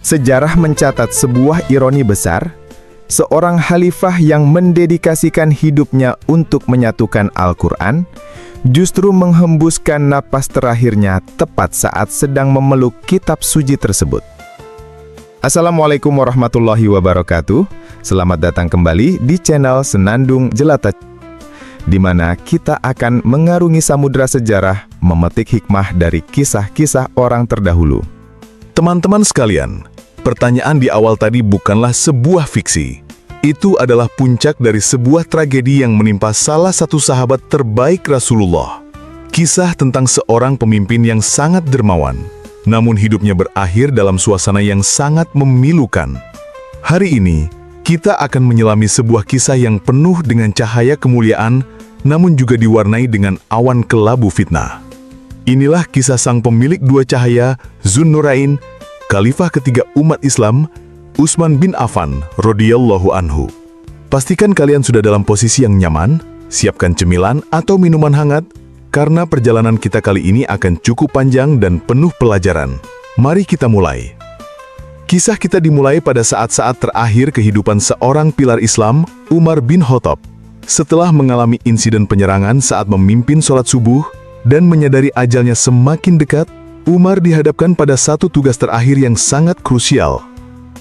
Sejarah mencatat sebuah ironi besar, seorang khalifah yang mendedikasikan hidupnya untuk menyatukan Al-Quran, justru menghembuskan napas terakhirnya tepat saat sedang memeluk kitab suci tersebut. Assalamualaikum warahmatullahi wabarakatuh. Selamat datang kembali di channel Senandung Jelata, di mana kita akan mengarungi samudra sejarah, memetik hikmah dari kisah-kisah orang terdahulu. Teman-teman sekalian, pertanyaan di awal tadi bukanlah sebuah fiksi. Itu adalah puncak dari sebuah tragedi yang menimpa salah satu sahabat terbaik Rasulullah. Kisah tentang seorang pemimpin yang sangat dermawan, namun hidupnya berakhir dalam suasana yang sangat memilukan. Hari ini, kita akan menyelami sebuah kisah yang penuh dengan cahaya kemuliaan, namun juga diwarnai dengan awan kelabu fitnah. Inilah kisah sang pemilik dua cahaya, Zunnurain, Khalifah ketiga umat Islam, Utsman bin Affan radhiyallahu anhu. Pastikan kalian sudah dalam posisi yang nyaman, siapkan cemilan atau minuman hangat, karena perjalanan kita kali ini akan cukup panjang dan penuh pelajaran. Mari kita mulai. Kisah kita dimulai pada saat-saat terakhir kehidupan seorang pilar Islam, Umar bin Khattab. Setelah mengalami insiden penyerangan saat memimpin sholat subuh dan menyadari ajalnya semakin dekat, Umar dihadapkan pada satu tugas terakhir yang sangat krusial,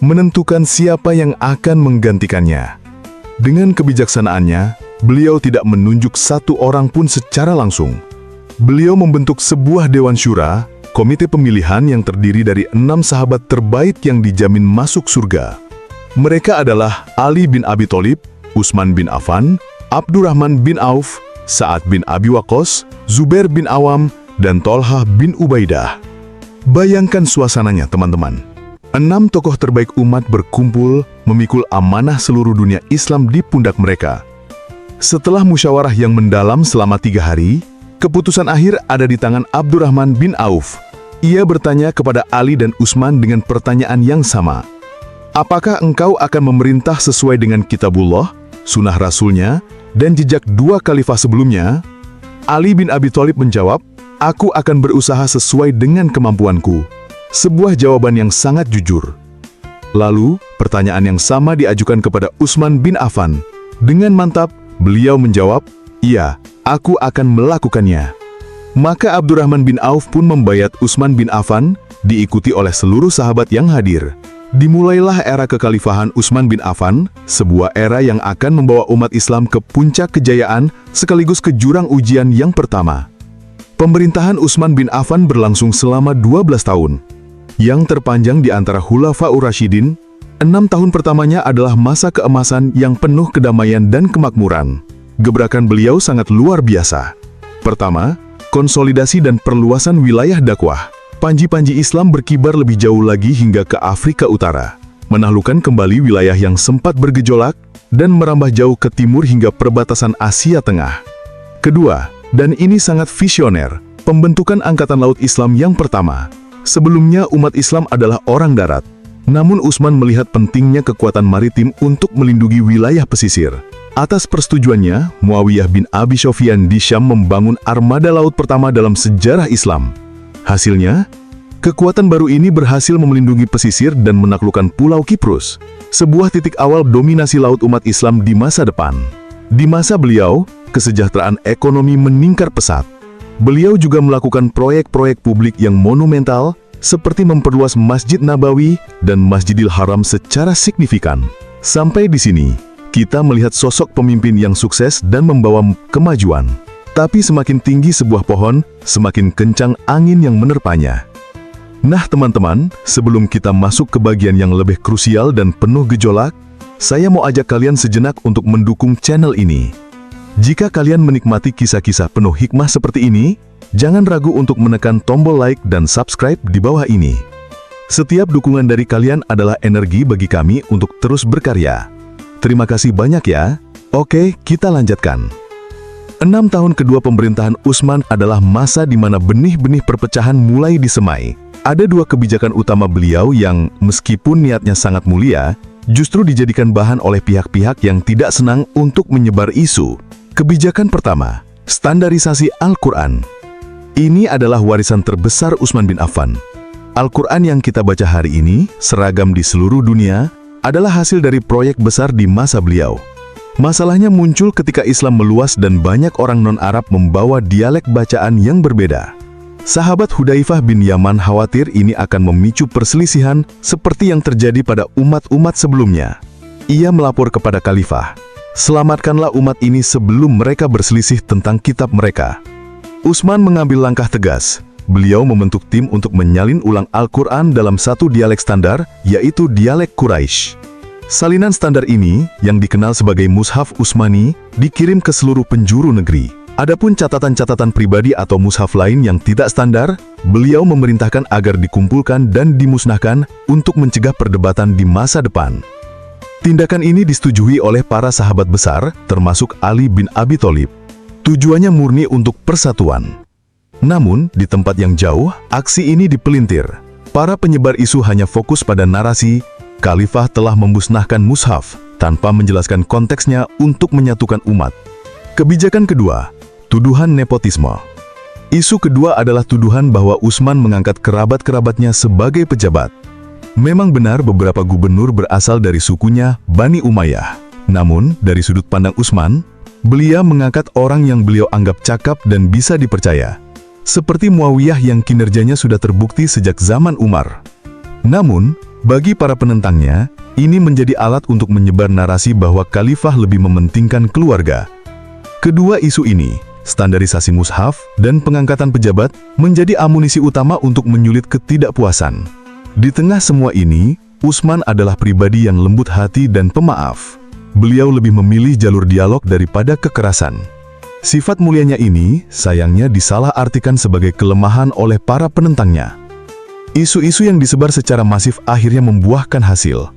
menentukan siapa yang akan menggantikannya. Dengan kebijaksanaannya, beliau tidak menunjuk satu orang pun secara langsung. Beliau membentuk sebuah Dewan Syura, komite pemilihan yang terdiri dari 6 sahabat terbaik yang dijamin masuk surga. Mereka adalah Ali bin Abi Thalib, Utsman bin Affan, Abdurrahman bin Auf, Sa'ad bin Abi Waqqas, Zubair bin Awam, dan Thalhah bin Ubaidah. Bayangkan suasananya, teman-teman. 6 tokoh terbaik umat berkumpul memikul amanah seluruh dunia Islam di pundak mereka. Setelah musyawarah yang mendalam selama 3 hari, keputusan akhir ada di tangan Abdurrahman bin Auf. Ia bertanya kepada Ali dan Utsman dengan pertanyaan yang sama. Apakah engkau akan memerintah sesuai dengan kitabullah, sunnah rasulnya, dan jejak 2 khalifah sebelumnya? Ali bin Abi Thalib menjawab, aku akan berusaha sesuai dengan kemampuanku. Sebuah jawaban yang sangat jujur. Lalu, pertanyaan yang sama diajukan kepada Utsman bin Affan. Dengan mantap, beliau menjawab, iya, aku akan melakukannya. Maka Abdurrahman bin Auf pun membayat Utsman bin Affan, diikuti oleh seluruh sahabat yang hadir. Dimulailah era kekhalifahan Utsman bin Affan, sebuah era yang akan membawa umat Islam ke puncak kejayaan sekaligus ke jurang ujian yang pertama. Pemerintahan Utsman bin Affan berlangsung selama 12 tahun. Yang terpanjang di antara Khulafaur Rasyidin, 6 tahun pertamanya adalah masa keemasan yang penuh kedamaian dan kemakmuran. Gebrakan beliau sangat luar biasa. Pertama, konsolidasi dan perluasan wilayah dakwah. Panji-panji Islam berkibar lebih jauh lagi hingga ke Afrika Utara, menaklukkan kembali wilayah yang sempat bergejolak, dan merambah jauh ke timur hingga perbatasan Asia Tengah. Kedua, dan ini sangat visioner, pembentukan Angkatan Laut Islam yang pertama. Sebelumnya umat Islam adalah orang darat, namun Utsman melihat pentingnya kekuatan maritim untuk melindungi wilayah pesisir. Atas persetujuannya, Muawiyah bin Abi Sufyan di Syam membangun armada laut pertama dalam sejarah Islam. Hasilnya, kekuatan baru ini berhasil melindungi pesisir dan menaklukkan Pulau Kiprus, sebuah titik awal dominasi laut umat Islam di masa depan. Di masa beliau, kesejahteraan ekonomi meningkat pesat. Beliau juga melakukan proyek-proyek publik yang monumental, seperti memperluas Masjid Nabawi dan Masjidil Haram secara signifikan. Sampai di sini, kita melihat sosok pemimpin yang sukses dan membawa kemajuan. Tapi semakin tinggi sebuah pohon, semakin kencang angin yang menerpanya. Nah teman-teman, sebelum kita masuk ke bagian yang lebih krusial dan penuh gejolak, saya mau ajak kalian sejenak untuk mendukung channel ini. Jika kalian menikmati kisah-kisah penuh hikmah seperti ini, jangan ragu untuk menekan tombol like dan subscribe di bawah ini. Setiap dukungan dari kalian adalah energi bagi kami untuk terus berkarya. Terima kasih banyak ya. Oke, kita lanjutkan. 6 tahun kedua pemerintahan Utsman adalah masa di mana benih-benih perpecahan mulai disemai. Ada 2 kebijakan utama beliau yang, meskipun niatnya sangat mulia, justru dijadikan bahan oleh pihak-pihak yang tidak senang untuk menyebar isu. Kebijakan pertama, standarisasi Al-Quran. Ini adalah warisan terbesar Utsman bin Affan. Al-Quran yang kita baca hari ini, seragam di seluruh dunia, adalah hasil dari proyek besar di masa beliau. Masalahnya muncul ketika Islam meluas dan banyak orang non-Arab membawa dialek bacaan yang berbeda. Sahabat Hudzaifah bin Yaman khawatir ini akan memicu perselisihan seperti yang terjadi pada umat-umat sebelumnya. Ia melapor kepada Khalifah, "Selamatkanlah umat ini sebelum mereka berselisih tentang kitab mereka." Utsman mengambil langkah tegas. Beliau membentuk tim untuk menyalin ulang Al-Quran dalam satu dialek standar, yaitu dialek Quraisy. Salinan standar ini, yang dikenal sebagai Mushaf Utsmani, dikirim ke seluruh penjuru negeri. Adapun catatan-catatan pribadi atau mushaf lain yang tidak standar, beliau memerintahkan agar dikumpulkan dan dimusnahkan untuk mencegah perdebatan di masa depan. Tindakan ini disetujui oleh para sahabat besar, termasuk Ali bin Abi Thalib. Tujuannya murni untuk persatuan. Namun, di tempat yang jauh, aksi ini dipelintir. Para penyebar isu hanya fokus pada narasi, Khalifah telah memusnahkan mushaf, tanpa menjelaskan konteksnya untuk menyatukan umat. Kebijakan kedua, tuduhan nepotisme. Isu kedua adalah tuduhan bahwa Utsman mengangkat kerabat-kerabatnya sebagai pejabat. Memang benar beberapa gubernur berasal dari sukunya Bani Umayyah. Namun, dari sudut pandang Utsman, beliau mengangkat orang yang beliau anggap cakap dan bisa dipercaya. Seperti Muawiyah yang kinerjanya sudah terbukti sejak zaman Umar. Namun, bagi para penentangnya, ini menjadi alat untuk menyebar narasi bahwa Khalifah lebih mementingkan keluarga. Kedua isu ini, standarisasi mushaf dan pengangkatan pejabat, menjadi amunisi utama untuk menyulit ketidakpuasan. Di tengah semua ini, Utsman adalah pribadi yang lembut hati dan pemaaf. Beliau lebih memilih jalur dialog daripada kekerasan. Sifat mulianya ini, sayangnya disalahartikan sebagai kelemahan oleh para penentangnya. Isu-isu yang disebar secara masif akhirnya membuahkan hasil.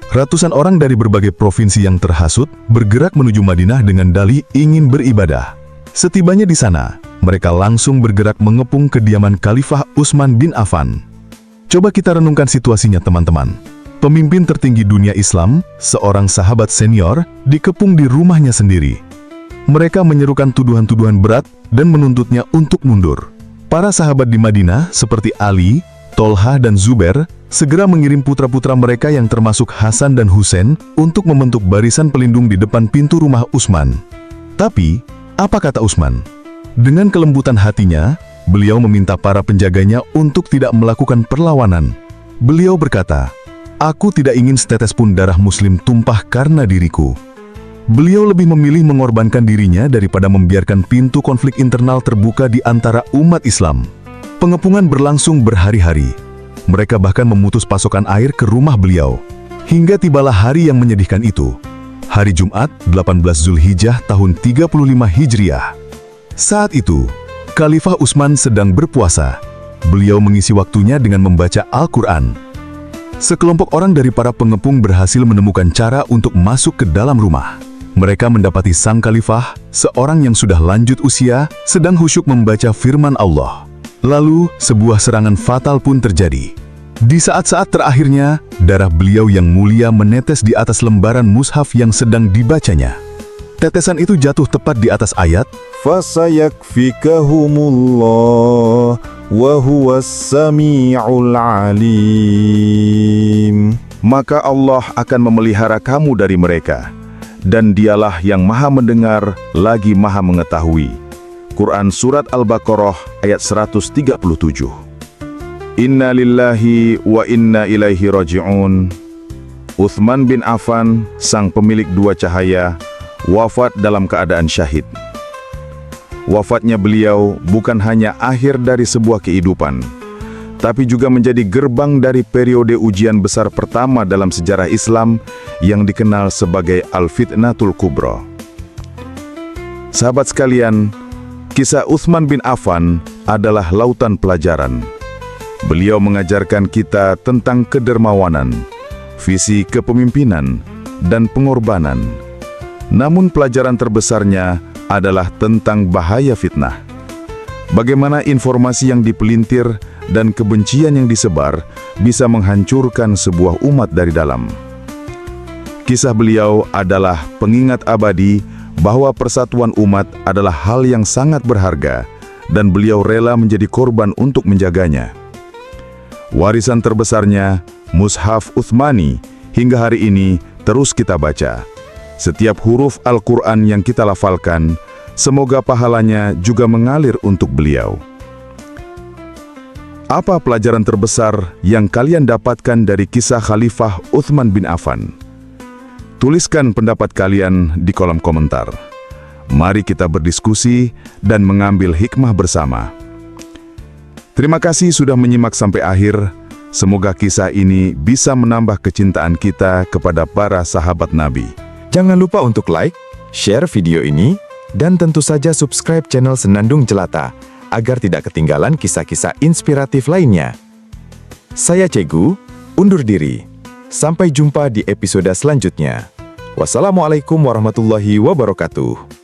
Ratusan orang dari berbagai provinsi yang terhasut bergerak menuju Madinah dengan dalih ingin beribadah. Setibanya di sana, mereka langsung bergerak mengepung kediaman Khalifah Utsman bin Affan. Coba kita renungkan situasinya, teman-teman. Pemimpin tertinggi dunia Islam, seorang sahabat senior, dikepung di rumahnya sendiri. Mereka menyerukan tuduhan-tuduhan berat dan menuntutnya untuk mundur. Para sahabat di Madinah seperti Ali, Tolha dan Zubair segera mengirim putra-putra mereka yang termasuk Hasan dan Husain untuk membentuk barisan pelindung di depan pintu rumah Utsman. Tapi, apa kata Utsman? Dengan kelembutan hatinya, beliau meminta para penjaganya untuk tidak melakukan perlawanan. Beliau berkata, "Aku tidak ingin setetes pun darah muslim tumpah karena diriku." Beliau lebih memilih mengorbankan dirinya daripada membiarkan pintu konflik internal terbuka di antara umat Islam. Pengepungan berlangsung berhari-hari. Mereka bahkan memutus pasokan air ke rumah beliau. Hingga tibalah hari yang menyedihkan itu. Hari Jumat, 18 Zulhijjah tahun 35 Hijriah. Saat itu, Khalifah Utsman sedang berpuasa. Beliau mengisi waktunya dengan membaca Al-Quran. Sekelompok orang dari para pengepung berhasil menemukan cara untuk masuk ke dalam rumah. Mereka mendapati sang Khalifah, seorang yang sudah lanjut usia, sedang khusyuk membaca firman Allah. Lalu, sebuah serangan fatal pun terjadi. Di saat-saat terakhirnya, darah beliau yang mulia menetes di atas lembaran mushaf yang sedang dibacanya. Tetesan itu jatuh tepat di atas ayat, "Fasayakfikahumullah wa huwas sami'ul alim." Maka Allah akan memelihara kamu dari mereka, dan dialah yang maha mendengar lagi maha mengetahui. Quran Surat Al-Baqarah ayat 137. Inna lillahi wa inna ilaihi raji'un. Utsman bin Affan, sang pemilik dua cahaya, wafat dalam keadaan syahid. Wafatnya beliau bukan hanya akhir dari sebuah kehidupan, tapi juga menjadi gerbang dari periode ujian besar pertama dalam sejarah Islam yang dikenal sebagai Al-Fitnatul Kubra. Sahabat sekalian, kisah Utsman bin Affan adalah lautan pelajaran. Beliau mengajarkan kita tentang kedermawanan, visi kepemimpinan, dan pengorbanan. Namun pelajaran terbesarnya adalah tentang bahaya fitnah. Bagaimana informasi yang dipelintir dan kebencian yang disebar bisa menghancurkan sebuah umat dari dalam. Kisah beliau adalah pengingat abadi bahwa persatuan umat adalah hal yang sangat berharga dan beliau rela menjadi korban untuk menjaganya. Warisan terbesarnya, Mushaf Utsmani, hingga hari ini terus kita baca. Setiap huruf Al-Quran yang kita lafalkan, semoga pahalanya juga mengalir untuk beliau. Apa pelajaran terbesar yang kalian dapatkan dari kisah Khalifah Utsman bin Affan? Tuliskan pendapat kalian di kolom komentar. Mari kita berdiskusi dan mengambil hikmah bersama. Terima kasih sudah menyimak sampai akhir. Semoga kisah ini bisa menambah kecintaan kita kepada para sahabat Nabi. Jangan lupa untuk like, share video ini, dan tentu saja subscribe channel Senandung Jelata agar tidak ketinggalan kisah-kisah inspiratif lainnya. Saya Cegu, undur diri. Sampai jumpa di episode selanjutnya. Wassalamualaikum warahmatullahi wabarakatuh.